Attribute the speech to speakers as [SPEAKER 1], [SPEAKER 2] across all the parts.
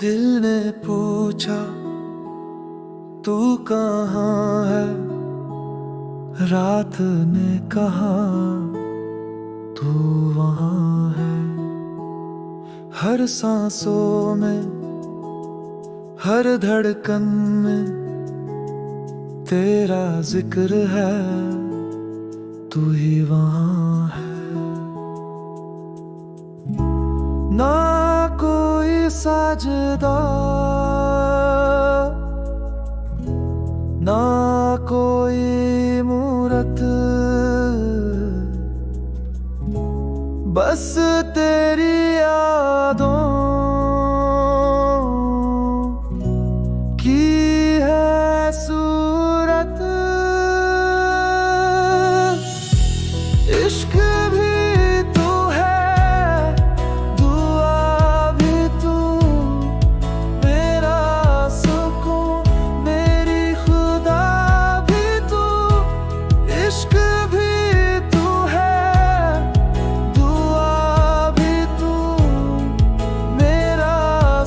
[SPEAKER 1] दिल ने पूछा तू कहाँ है, रात ने कहा तू वहाँ है। हर सांसों में, हर धड़कन में तेरा जिक्र है, तू ही वहाँ है। ना कोई साजदा, ना कोई मूरत, बस तेरी यादों की है सूरत। इश्क भी तू है, दुआ भी तू, मेरा सुकून, मेरी खुदा भी तू। इश्क भी तू है, दुआ भी तू, मेरा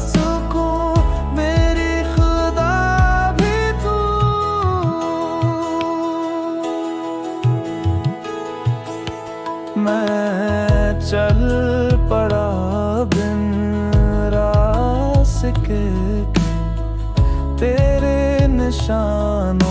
[SPEAKER 1] सुकून, मेरी खुदा भी तू। मैं चल पड़ा बिन रास्ते के, तेरे निशानों